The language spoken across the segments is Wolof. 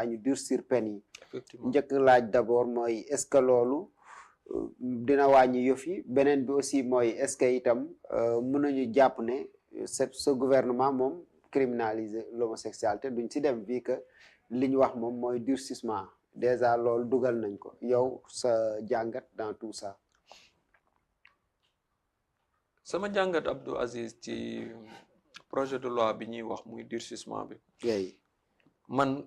ñu durcir peine yi. effectivement njëkk laaj d'abord mooy est-ce que loolu dina wàññi yëf yi beneen bi aussi mooy est-ce que itam mën nañu jàpp ne ce gouvernement moom criminaliser l'homosexualité duñ ci dem vu que li ñu wax moom mooy durcissement déjà loolu dugal nañ ko yow sa jàngat dans tout ça. sama jàngat Abdou Aziz ci projet de loi bi ñuy wax muy durcissement bi. oui. man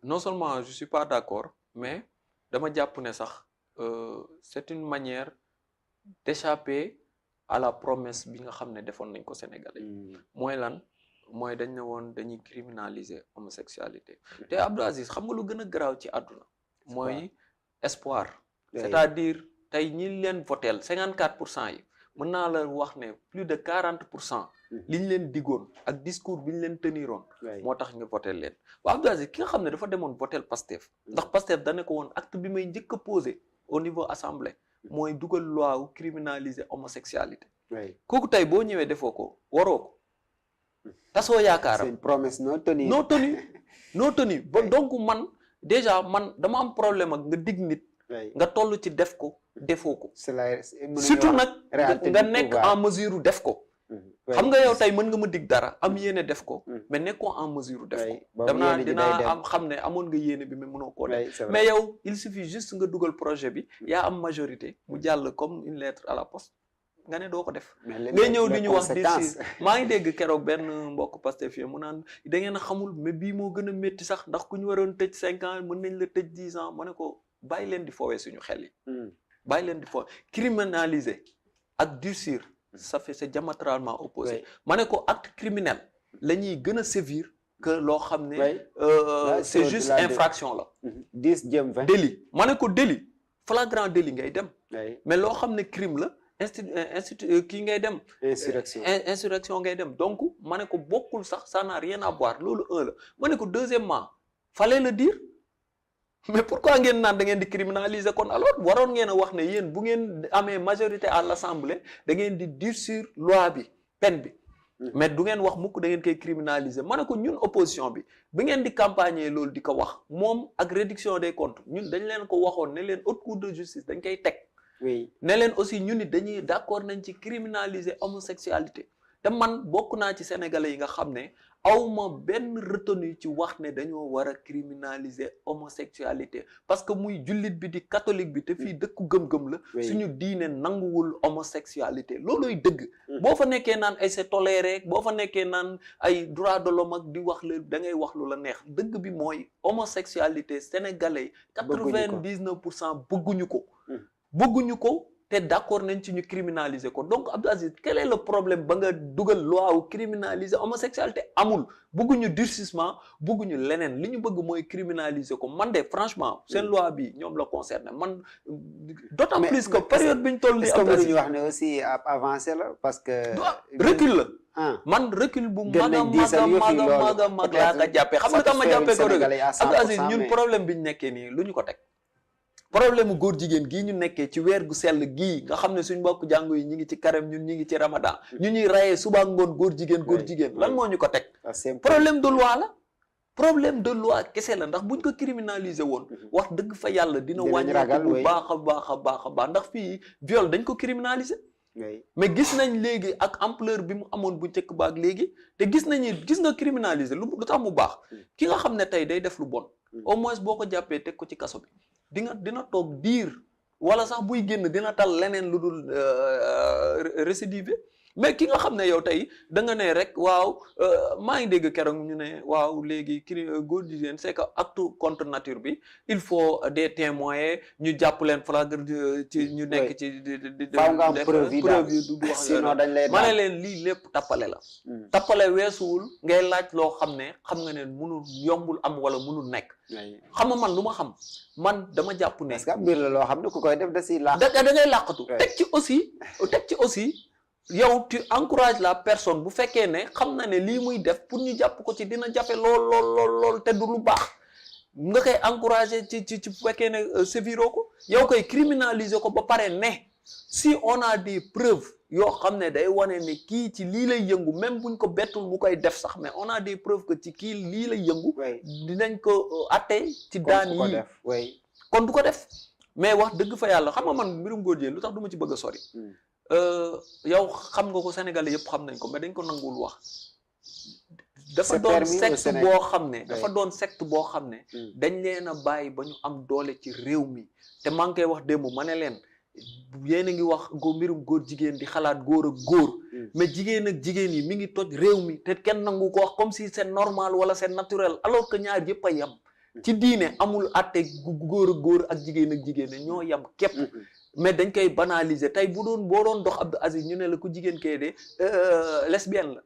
non seulement je suis pas d'accord mais dama jàpp ne sax c'est une manière d'échapper à la promesse bi nga xam ne defoon nañ ko Sénégalais. mooy lan mooy dañ ne woon dañuy criminaliser homosexualité te Abdou Aziz xam nga lu gën a garaaw ci àdduna mooy espoir. c'est-à-dire tey ñi leen votel 54% yi mën naa la wax ne plus de 40% li ñu leen digoon ak discours bi ñu leen teniroon moo tax ñu votel leen waaw Abdou Aziz ki nga xam ne dafa demoon votel Pastef ndax Pastef dane ko woon acte bi may njëkk a posé au niveau assemblée mooy dugal loi wu criminaliser homosexualité kooku tey boo ñëwee defoo ko waroo ko tasoo yaakaaram c'est une promesse non tenue non tenue ba donc man déjà man dama am problème ak nga dig nit nga toll ci def ko defoo ko surtout nag nga nekk en mesure def ko xam nga yow tey mën nga ma dig dara am yéene def ko mais nekkoo en mesure def ko dinaa am xam ne amoon nga yéene bi mais mënoo koo def mais yow il suffit juste nga dugal projet bi yaa am majorité mu jàll comme une lettre à la poste nga ne doo ko def ngay ñëw di ñu wax di si maa ngi dégg keroog benn mbokk Pastef fii mu naan da ngeen a xamul mais bii moo gën a métti sax ndax ku ñu waroon tëj 5 ans mën nañ la tëj 10 ans ma ne ko bàyyi leen di foowee suñu xel yi bàyyi leen di foowee criminaliser ak durcir ça fait c'est diamétralement opposé ma ne ko acte criminel la ñuy gën a sévir que loo xam ne c'est juste infraction la 10 jëm 20 délit ma ne ko délit flagrant délit ngay dem mais loo xam ne crime la kii ngay dem insurrection ngay dem donc ma ne ko bokkul sax ça n'a rien à voir loolu un la ma ne ko deuxièmement fallait le dire mais pourquoi ngeen naan da ngeen di criminaliser kon alors waroon ngeen a wax ne yéen bu ngeen amee majorité à l'Assemblée da ngeen di durcir loi bi peine bi mais du ngeen wax mukk da ngeen koy criminaliser ma ne ko ñun opposition bi ngeen di campagner loolu di ko wax moom ak réduction des comptes ñun dañ leen ko waxoon ne leen haute cour de justice dañ koy teg ne leen aussi ñun it dañuy d'accord nañ ci criminaliser homosexualité te man bokk naa ci sénégalais yi nga xam ne awma benn retenue ci wax ne dañoo war a criminaliser homosexualité parce que muy jullit bi di catholique bi te fii dëkku gëm-gëm la suñu diine nanguwul homosexualité looluy dëgg boo fa nekkee naan ay c'est toléré boo fa nekkee naan ay droit de l'homme ak di wax la da ngay wax lu la neex dëgg bi mooy homosexualité sénégalais 99% bëgguñu ko te d'accord nañ ci ñu criminaliser ko donc Abdou Aziz quel est le problème ba nga dugal loi wu criminaliser homosexualité amul bëgguñu durcissement bëgguñu leneen li ñu bëgg mooy criminaliser ko man de franchement seen loi bi ñoom la concerné man d'autant plus que période bi ñu toll nii Abdou Aziz wax ne aussi avancé la parce que recul la man recul bu mag laa nga jàppee xam nga tax ma jàppee ko recul Abdou Aziz ñun problème bi ñu nekkee nii lu ñu ko teg problème góor jigéen gii ñu nekkee ci weer gu sell gii nga xam ne suñ mbokk jàngu yi ñi ngi ci carême ñun ñi ngi ci ramadan ñu ñuy rayee suba ngoon góor jigéen lan moo ñu ko teg problème de loi la problème de loi kese la ndax buñ ko criminaliser woon wax dëgg fa yàlla dina wàññi bu baax a baax ndax fii viol dañ ko criminaliser mais gis nañ léegi ak ampleur bi mu amoon bu njëkk ba ak léegi te gis nga criminaliser lu tax mu baax ki nga xam ne tey day def lu bon au moins boo ko jàppee teg ko ci kaso bi dina toog diir wala sax buy génn dina tal leneen lu dul récidive mais ki nga xam ne yow tey da nga ne rek waaw maa ngi dégg keroog ñu ne waaw léegi góor jigéen c'est que acte contre nature bi il faut des témoins ñu jàpp leen flagrant ci ñu nekk ci faaw nga am preuve yi du wax sinon dañ lay ma ne leen lii lépp tappale la tappale weesuwul ngay laaj loo xam nga ne mënul yombul am wala mënul nekk xam nga man lu ma xam man dama jàpp ne parce que mbir la loo xam ne ku koy def da si làq da ngay làqatu teg ci aussi yow tu encourages la personne bu fekkee ne xam na ne lii muy def pour ñu jàpp ko ci dina jafe lool te du lu baax nga koy encourager ci bu fekkee ne séviro ko yow koy criminaliser ko ba pare ne si on a des preuves yoo xam ne day wane ne kii ci lii lay yëngu même buñ ko bettul mu koy def sax mais on a des preuves que ci kii lii lay yëngu dinañ ko atte ci daan yi kon du ko def mais wax dëgg fa yàlla xam nga man mbirum góor jigéen lu tax du ma ci bëgg a sori yow xam nga ko Sénégalais yëpp xam nañ ko mais dañ ko nanguwul wax dafa doon secte boo xam ne dafa doon secte boo xam ne dañ leen a bàyyi ba ñu am doole ci réew mi te maa ngi koy wax démb ma ne leen yéen a ngi wax mbirum góor jigéen di xalaat góor ak góor mais jigéen ak jigéen yi mi ngi toj réew mi te kenn nangu ko wax comme si c'est normal wala c'est naturel alors que ñaar yëpp a yem ci diine amul atte góor ak góor ak jigéen ñoo yem képp mais dañ koy banaliser tey boo doon dox Abdou Aziz ñu ne la ku jigéen kee de lesbienne la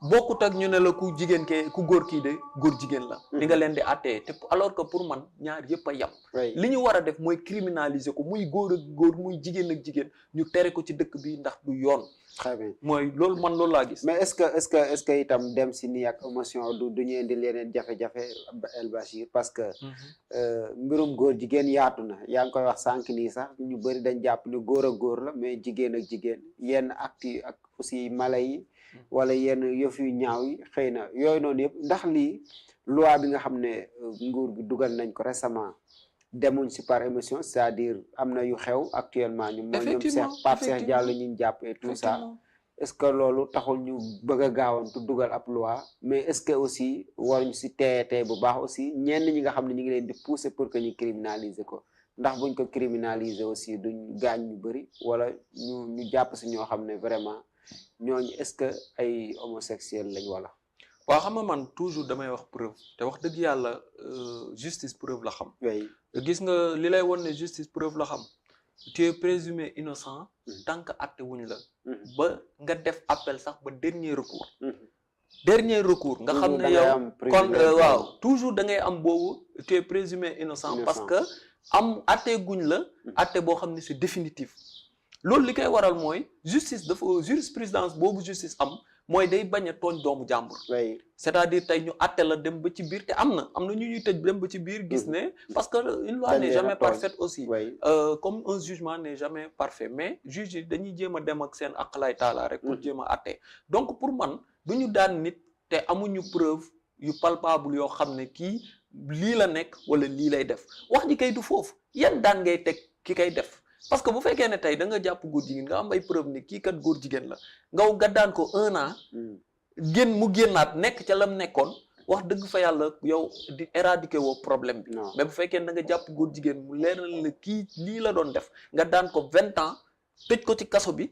bokkut ak ñu ne la ku jigéen kee ku góor kii de góor jigéen la li nga leen di attee te alors que pour man ñaar yëpp a yem li ñu war a def mooy criminaliser ko muy góor ak góor muy jigéen ak jigéen ñu tere ko ci dëkk bi ndax du yoon très bien mooy loolu man loolu laa gis mais est-ce que itam dem si nii ak émotion du ñu indi leneen jafe-jafe El Bachir parce que mbirum góor jigéen yaatu na yaa ngi koy wax sànq nii sax ñu bëri dañ jàpp ne góor ak góor la mais jigéen ak jigéen yenn actes yi ak aussi mala yi wala yenn yëf yu ñaaw yi xëy na yooyu noonu yëpp ndax lii loi bi nga xam ne nguur gi dugal nañ ko récemment demuñ si par émotion c'est-à-dire am na yu xew actuellement ñu mooy ñoom Pape Cheikh Diallo ñu jàpp et tout ça est-ce que loolu taxul ñu bëgg a gaawantu dugal ab loi mais est-ce que aussi waruñ si teye bu baax aussi ñenn ñi nga xam ne ñu ngi leen di pousser pour que ñu criminaliser ko ndax buñ ko criminaliser aussi duñ gaañ ñu bëri wala ñu jàpp si ñoo xam ne vraiment ñooñu est-ce que ay homosexuel lañ wala waaw xam nga man toujours damay wax preuve te wax dëgg yàlla justice preuve la xam gis nga li lay won ne justice preuve la xam tu es présumé innocent tant que atte wuñ la ba nga def appel sax ba dernier recours nga xam ne yow kon waaw toujours da ngay am boobu tu es présumé innocent parce que am atte guñ la atte boo xam ne c'est définitif loolu li koy waral mooy justice dafa jurisprudence boobu justice am mooy day bañ a tooñ doomu jàmbur c'est-à-dire tey ñu atte la dem ba ci biir te am na ñu ñuy tëj dem ba ci biir gis ne parce que une loi n'est jamais parfaite aussi comme un jugement n'est jamais parfait mais juge yi dañuy jéem a dem ak seen aqlay taala rek pour jéem a atte donc pour man du ñu daan nit te amuñu preuve yu palpable yoo xam ne kii lii la nekk wala lii lay def wax ji kay du foofu yan daan ngay teg ki kay def parce que bu fekkee ne tey da nga jàpp góor jigéen nga am ay preuve ne kii kat góor jigéen la nga daan ko 1 an mu génnaat nekk ca lam nekkoon wax dëgg fa yàlla yow di éradiquer woo problème bi mais bu fekkee da nga jàpp góor jigéen mu leer na la kii lii la doon def nga daan ko 20 ans tëj ko ci kaso bi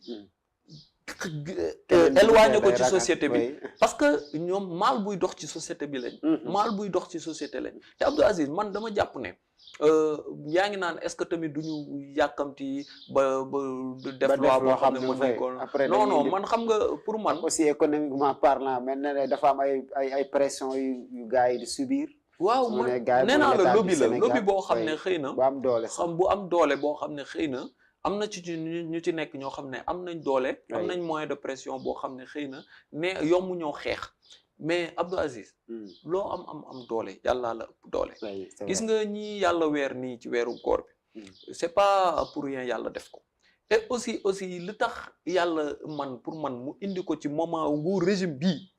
éloigné ko ci société bi parce que ñoom maal buy dox ci société bi lañ maal buy dox ci société lañ te Abdou Aziz man dama jàpp ne yaa ngi naan est-ce que tamit duñu yàkkamti ba def loi boo xam ne mën nañ ko non man xam nga pour man aussi économiquement parlant mais ne dafa am ay pression yu gars yi di subir waaw man nee naa la lobby boo xam ne xëy na bu am doole bu am doole boo xam ne xëy na am na ci ñu ci nekk ñoo xam ne am nañ doole am nañ moyen de pression boo xam ne xëy na ne yomb ñoo xeex mais Abdou Aziz loo am doole yàlla la ëpp doole gis nga ñi yàlla weer nii ci weeru koor bi c'est pas pour rien yàlla def ko et aussi li tax yàlla pour man mu indi ko ci moment nguur régime bii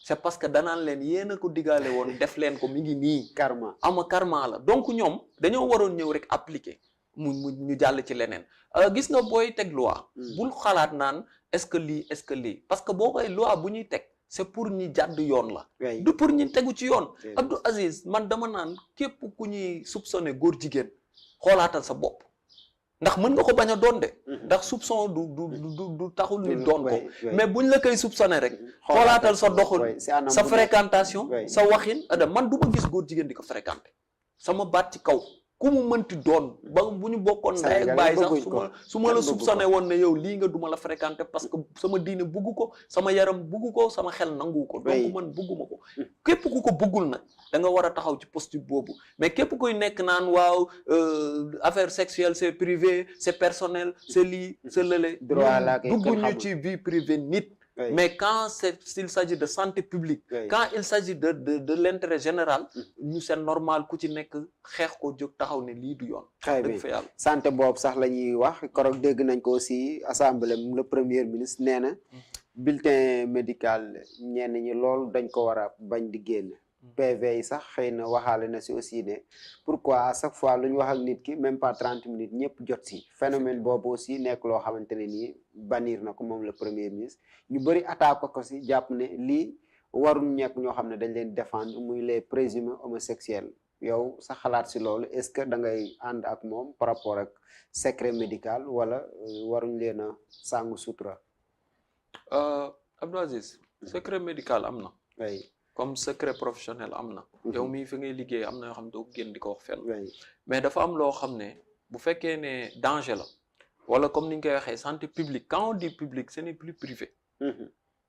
c'est parce que danaan leen yéen a ko digaale woon def leen ko mi ngi nii karma la donc ñoom dañoo waroon ñëw rek appliquer ñu jàll ci leneen gis nga booy teg loi bul xalaat naan est-ce que lii parce que boo koy loi bu ñuy teg c'est pour ñi jàdd yoon la du pour ñi tegu ci yoon Abdou Aziz man dama naan képp ku ñuy soupçonné góor jigéen xoolaatal sa bopp ndax mën nga ko bañ a doon de ndax soupçon du taxul ni doon ko mais buñ la koy soupçonné rek xoolaatal sa doxul sa fréquentation sa waxin man du ma gis góor jigéen di ko fréquenté sama baat ci kaw ku mu mënti doon ba bu ñu bokkoon ndey ak baay sax su ma la soupçonné woon ne yow lii nga duma la fréquenté parce que sama diine bugg ko sama yaram bugg ko sama xel nangu ko donc man bugguma ko képp ku ko buggul nag da nga war a taxaw ci posture boobu mais képp kuy nekk naan waaw affaire sexuelle c'est privé c'est personnel c'est lii c'est lële dugg ñu ci vie privée nit mais quand s'il s'agit de santé publique quand il s'agit de l'intérêt général ñu c'est normal ku ci nekk xeex ko jóg taxaw ne lii du yoon très bien santé boobu sax la ñuy wax keroog dégg nañ ko aussi assemblée le premier ministre nee na bulletin médical ñenn ñi loolu dañ ko war a bañ di génn PV yi sax xëy na waxaale na si aussi ne pourquoi à chaque fois lu ñu wax ak nit ki même pas 30 minutes ñëpp jot si phénomène boobu aussi nekk loo xamante ne nii bannir na ko moom le premier ministre ñu bëri attaque ko si jàpp ne lii warul nekk ñoo xam ne dañ leen défendre muy les présumés homosexuels yow sa xalaat si loolu est-ce que da ngay ànd ak moom par rapport ak secret médical wala waruñ leen a sàngu sutura. Abdou Aziz secret médical am na. oui. comme secret professionnel am na. yow mii fi ngay liggéey am na yoo xam ne doo génn di ko wax fenn. mais dafa am loo xam ne bu fekkee ne danger la wala comme ni ñu koy waxee santé publique quand on dit public ce n'est plus privé.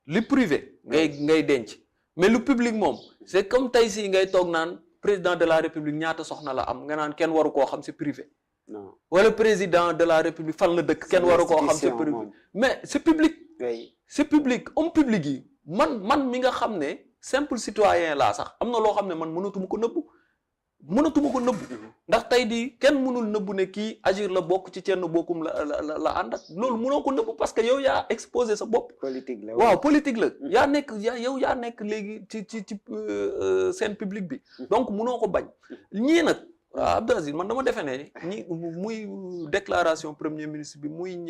li privé. ngay denc mais lu public moom c'est comme tey si ngay toog naan président de la république ñaata soxna la am nga naan kenn waru koo xam c'est privé. non wala président de la république fan la dëkk kenn waru koo xam c'est privé mais c'est public. c'est public homme public yi man mi nga xam ne. simple citoyen laa sax am na loo xam ne man mënatuma ko nëbbu ndax tey di kenn mënul nëbbu ne kii agir la bokk ci cenn bokkum la ànd ak loolu mënoo ko nëbbu parce que yow yaa exposé sa bopp. politique la waaw politique la. yaa nekk léegi ci scène publique bi. donc mënoo ko bañ. ñii nag Abdou Aziz man dama defe ne ñi muy déclaration premier ministre bi muy ñeen